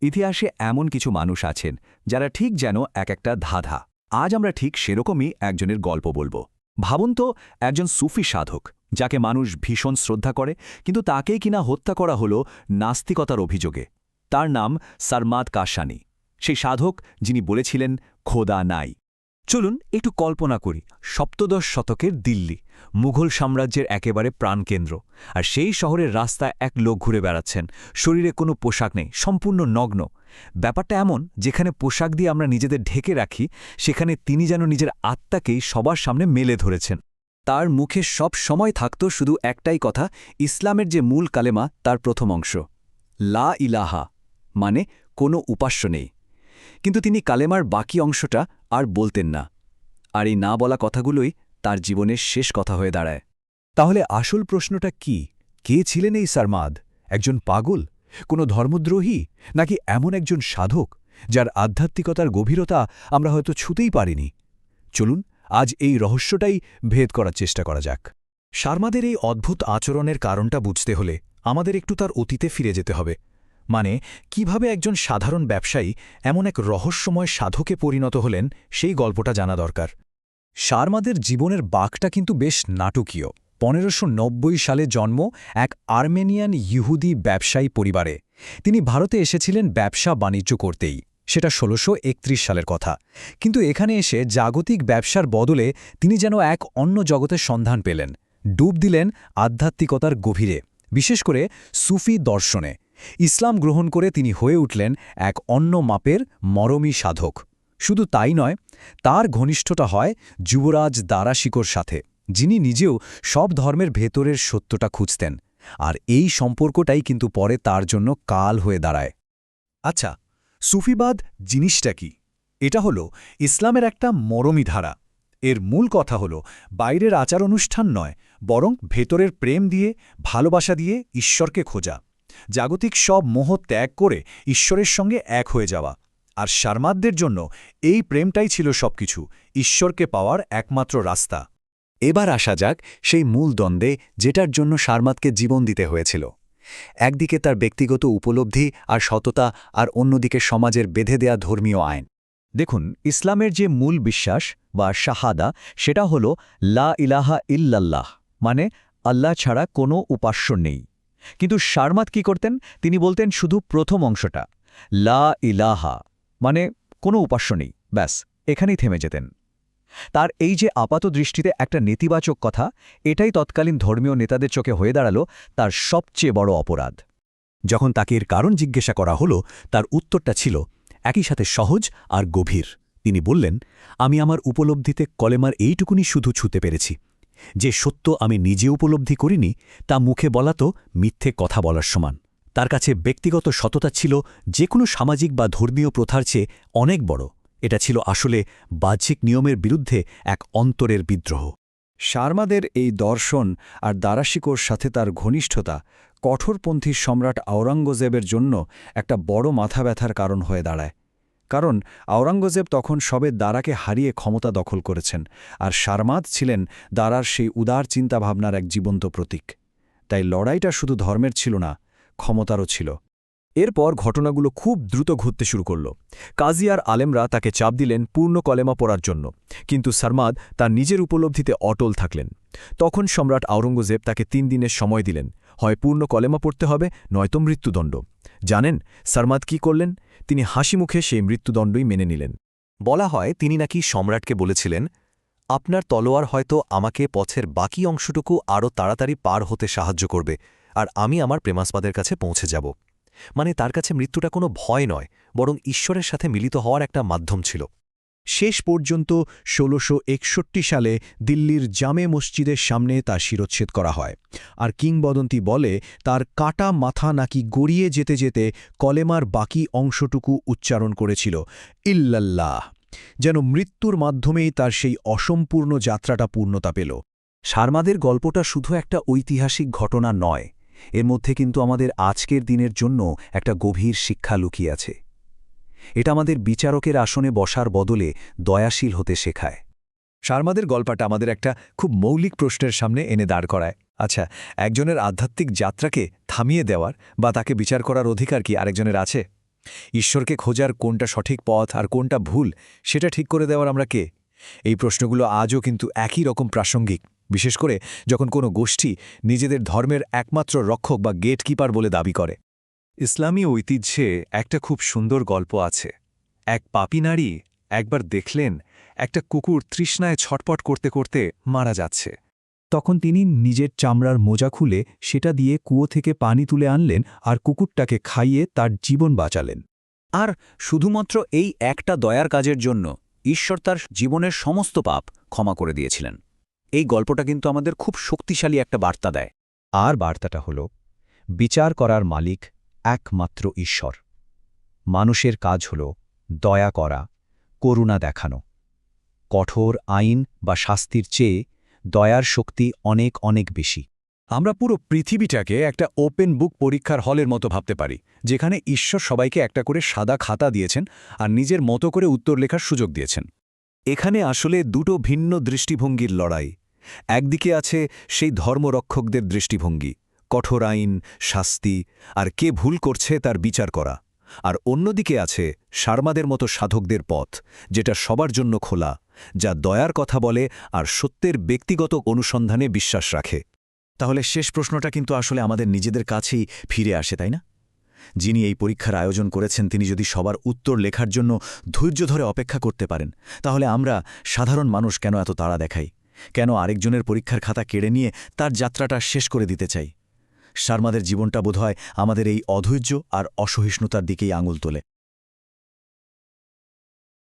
ইতিহাসে এমন কিছু মানুষ আছেন যারা ঠিক যেন একটা ধাঁধা। আজ আমরা ঠিক সেরকমই একজনের গল্প বলবো। ভাবুন তো, একজন সুফি সাধক যাকে মানুষ ভীষণ শ্রদ্ধা করে, কিন্তু তাকেই কিনা হত্যা করা হলো নাস্তিকতার অভিযোগে। তার নাম সারমাদ কাশানি, সেই সাধক যিনি বলেছিলেন খোদা নাই। চলুন একটু কল্পনা করি, সপ্তদশ শতকের দিল্লি, মুঘল সাম্রাজ্যের একেবারে প্রাণকেন্দ্র। আর সেই শহরের রাস্তায় এক লোক ঘুরে বেড়াচ্ছেন, শরীরে কোনো পোশাক নেই, সম্পূর্ণ নগ্ন। ব্যাপারটা এমন, যেখানে পোশাক দিয়ে আমরা নিজেদের ঢেকে রাখি, সেখানে তিনি যেন নিজের আত্মাকেই সবার সামনে মেলে ধরেছেন। তার মুখে সব সময় থাকত শুধু একটাই কথা, ইসলামের যে মূল কালেমা তার প্রথম অংশ, লা ইলাহা, মানে কোনো উপাস্য নেই। কিন্তু তিনি কালেমার বাকি অংশটা আর বলতেন না। আর এই না বলা কথাগুলোই তার জীবনের শেষ কথা হয়ে দাঁড়ায়। তাহলে আসল প্রশ্নটা কি? কে ছিলেন এই সারমাদ? একজন পাগল, কোনো ধর্মদ্রোহী, নাকি এমন একজন সাধক যার আধ্যাত্মিকতার গভীরতা আমরা হয়তো ছুঁতেই পারিনি? চলুন আজ এই রহস্যটাই ভেদ করার চেষ্টা করা যাক। সারমাদের এই অদ্ভুত আচরণের কারণটা বুঝতে হলে আমাদের একটু তার অতীতে ফিরে যেতে হবে। মানে, কিভাবে একজন সাধারণ ব্যবসায়ী এমন এক রহস্যময় সাধকে পরিণত হলেন, সেই গল্পটা জানা দরকার। সারমাদের জীবনের বাঁকটা কিন্তু বেশ নাটকীয়। ১৫৯০ সালে জন্ম এক আর্মেনিয়ান ইহুদি ব্যবসায়ী পরিবারে। তিনি ভারতে এসেছিলেন ব্যবসা বাণিজ্য করতেই, সেটা ১৬৩১ সালের কথা। কিন্তু এখানে এসে জাগতিক ব্যবসার বদলে তিনি যেন এক অন্য জগতের সন্ধান পেলেন, ডুব দিলেন আধ্যাত্মিকতার গভীরে, বিশেষ করে সুফি দর্শনে। ইসলাম গ্রহণ করে তিনি হয়ে উঠলেন এক অন্য মাপের মরমী সাধক। শুধু তাই নয়, তার ঘনিষ্ঠতা হয় যুবরাজ দারাশিকোর সাথে, যিনি নিজেও সব ধর্মের ভেতরের সত্যটা খুঁজতেন। আর এই সম্পর্কটাই কিন্তু পরে তার জন্য কাল হয়ে দাঁড়ায়। আচ্ছা, সুফিবাদ জিনিসটা কি? এটা হলো ইসলামের একটা মরমী ধারা। এর মূল কথা হলো বাইরের আচার অনুষ্ঠান নয়, বরং ভেতরের প্রেম দিয়ে, ভালোবাসা দিয়ে ঈশ্বরকে খোঁজা, জাগতিক সব মোহ ত্যাগ করে ঈশ্বরের সঙ্গে এক হয়ে যাওয়া। আর সারমাদদের জন্য এই প্রেমটাই ছিল সবকিছু, ঈশ্বরকে পাওয়ার একমাত্র রাস্তা। এবার আসা যাক সেই মূল দ্বন্দ্বে, যেটার জন্য সারমাদকে জীবন দিতে হয়েছিল। একদিকে তার ব্যক্তিগত উপলব্ধি আর সততা, আর অন্যদিকে সমাজের বেঁধে দেয়া ধর্মীয় আইন। দেখুন, ইসলামের যে মূল বিশ্বাস বা শাহাদা, সেটা হল লা ইলাহা ইল্লাল্লাহ, মানে আল্লাহ ছাড়া কোনো উপাস্য নেই। কিন্তু সারমাদ কি করতেন? তিনি বলতেন শুধু প্রথম অংশটা, লা ইলাহা, মানে কোনো উপাস্য নেই, ব্যাস এখানেই থেমে যেতেন। তার এই যে আপাত দৃষ্টিতে একটা নেতিবাচক কথা, এটাই তৎকালীন ধর্মীয় নেতাদের চোখে হয়ে দাঁড়াল তার সবচেয়ে বড় অপরাধ। যখন তাকে এর কারণ জিজ্ঞাসা করা হলো, তার উত্তরটা ছিল একই সাথে সহজ আর গভীর। তিনি বললেন, আমি আমার উপলব্ধিতে কলেমার এইটুকুনি শুধু ছুঁতে পেরেছি। যে সত্য আমি নিজে উপলব্ধি করিনি, তা মুখে বলা তো মিথ্যে কথা বলার সমান। তার কাছে ব্যক্তিগত সততা ছিল যে কোনো সামাজিক বা ধর্মীয় প্রথার চেয়ে অনেক বড়। এটা ছিল আসলে বাহ্যিক নিয়মের বিরুদ্ধে এক অন্তরের বিদ্রোহ। সারমাদের এই দর্শন আর দারাশিকোর সাথে তার ঘনিষ্ঠতা কঠোরপন্থী সম্রাট আওরঙ্গজেবের জন্য একটা বড় মাথা ব্যথার কারণ হয়ে দাঁড়ায়। কারণ আওরঙ্গজেব তখন সবে দারাকে হারিয়ে ক্ষমতা দখল করেছেন, আর সারমাদ ছিলেন দারার সেই উদার চিন্তাভাবনার এক জীবন্ত প্রতীক। তাই লড়াইটা শুধু ধর্মের ছিল না, ক্ষমতারও ছিল। এরপর ঘটনাগুলো খুব দ্রুত ঘটতে শুরু করল। কাজী আর আলেমরা তাকে চাপ দিলেন পূর্ণ কলেমা পড়ার জন্য, কিন্তু সারমাদ তার নিজের উপলব্ধিতে অটল থাকলেন। তখন সম্রাট আওরঙ্গজেব তাকে ৩ দিনের সময় দিলেন, হয় পূর্ণ কলেমা পড়তে হবে, নয়তো মৃত্যুদণ্ড। জানেন সারমাদ কি করলেন? তিনি হাসি মুখে সেই মৃত্যুদণ্ডই মেনে নিলেন। বলা হয় তিনি নাকি সম্রাটকে বলেছিলেন, আপনার তলোয়ার হয়তো আমাকে পথের বাকি অংশটুকু আরও তাড়াতাড়ি পার হতে সাহায্য করবে, আর আমি আমার প্রেমাস্পাদের কাছে পৌঁছে যাব। মানে তার কাছে মৃত্যুটা কোনো ভয় নয়, বরং ঈশ্বরের সাথে মিলিত হওয়ার একটা মাধ্যম ছিল। শেষ পর্যন্ত ১৬৬১ সালে দিল্লির জামে মসজিদের সামনে তার শিরচ্ছেদ করা হয়। আর কিংবদন্তি বলে তার কাটা মাথা নাকি গড়িয়ে যেতে যেতে কলেমার বাকি অংশটুকু উচ্চারণ করেছিল, ইল্লাল্লাহ, যেন মৃত্যুর মাধ্যমেই তার সেই অসম্পূর্ণ যাত্রাটা পূর্ণতা পেল। সারমাদের গল্পটা শুধু একটা ঐতিহাসিক ঘটনা নয়, এর মধ্যে কিন্তু আমাদের আজকের দিনের জন্য একটা গভীর শিক্ষা লুকিয়ে আছে। এটা আমাদের বিচারকের আসনে বসার বদলে দয়াশীল হতে শেখায়। সারমাদের গল্পটা আমাদের একটা খুব মৌলিক প্রশ্নের সামনে এনে দাঁড় করায়। আচ্ছা, একজনের আধ্যাত্মিক যাত্রাকে থামিয়ে দেওয়ার বা তাকে বিচার করার অধিকার কি আরেকজনের আছে? ঈশ্বরকে খোঁজার কোনটা সঠিক পথ আর কোনটা ভুল সেটা ঠিক করে দেওয়ার আমরা কে? এই প্রশ্নগুলো আজও কিন্তু একই রকম প্রাসঙ্গিক, বিশেষ করে যখন কোনো গোষ্ঠী নিজেদের ধর্মের একমাত্র রক্ষক বা গেটকিপার বলে দাবি করে। ইসলামী ঐতিহ্যে একটা খুব সুন্দর গল্প আছে। এক পাপী নারী একবার দেখলেন একটা কুকুর তৃষ্ণায় ছটপট করতে করতে মারা যাচ্ছে। তখন তিনি নিজের চামড়ার মোজা খুলে সেটা দিয়ে কুয়ো থেকে পানি তুলে আনলেন আর কুকুরটাকে খাইয়ে তার জীবন বাঁচালেন। আর শুধুমাত্র এই একটা দয়ার কাজের জন্য ঈশ্বর তার জীবনের সমস্ত পাপ ক্ষমা করে দিয়েছিলেন। এই গল্পটা কিন্তু আমাদের খুব শক্তিশালী একটা বার্তা দেয়। আর বার্তাটা হল, বিচার করার মালিক একমাত্র ঈশ্বর। মানুষের কাজ হল দয়া করা, করুণা দেখানো। কঠোর আইন বা শাস্তির চেয়ে দয়ার শক্তি অনেক অনেক বেশি। আমরা পুরো পৃথিবীটাকে একটা ওপেন বুক পরীক্ষার হলের মতো ভাবতে পারি, যেখানে ঈশ্বর সবাইকে একটা করে সাদা খাতা দিয়েছেন আর নিজের মতো করে উত্তর লেখার সুযোগ দিয়েছেন। এখানে আসলে দুটো ভিন্ন দৃষ্টিভঙ্গির লড়াই। একদিকে আছে সেই ধর্মরক্ষকদের দৃষ্টিভঙ্গি, কঠোর আইন, শাস্তি আর কে ভুল করছে তার বিচার করা। আর অন্যদিকে আছে সারমাদের মতো সাধকদের পথ, যেটা সবার জন্য খোলা, যা দয়ার কথা বলে আর সত্যের ব্যক্তিগত অনুসন্ধানে বিশ্বাস রাখে। তাহলে শেষ প্রশ্নটা কিন্তু আসলে আমাদের নিজেদের কাছেই ফিরে আসে, তাই না? যিনি এই পরীক্ষার আয়োজন করেছেন তিনি যদি সবার উত্তর লেখার জন্য ধৈর্য ধরে অপেক্ষা করতে পারেন, তাহলে আমরা সাধারণ মানুষ কেন এত তাড়া দেখাই? কেন আরেকজনের পরীক্ষার খাতা কেড়ে নিয়ে তার যাত্রাটা শেষ করে দিতে চাই? সারমাদের জীবনটা বোধহয় আমাদের এই অধৈর্য আর অসহিষ্ণুতার দিকেই আঙুল তোলে।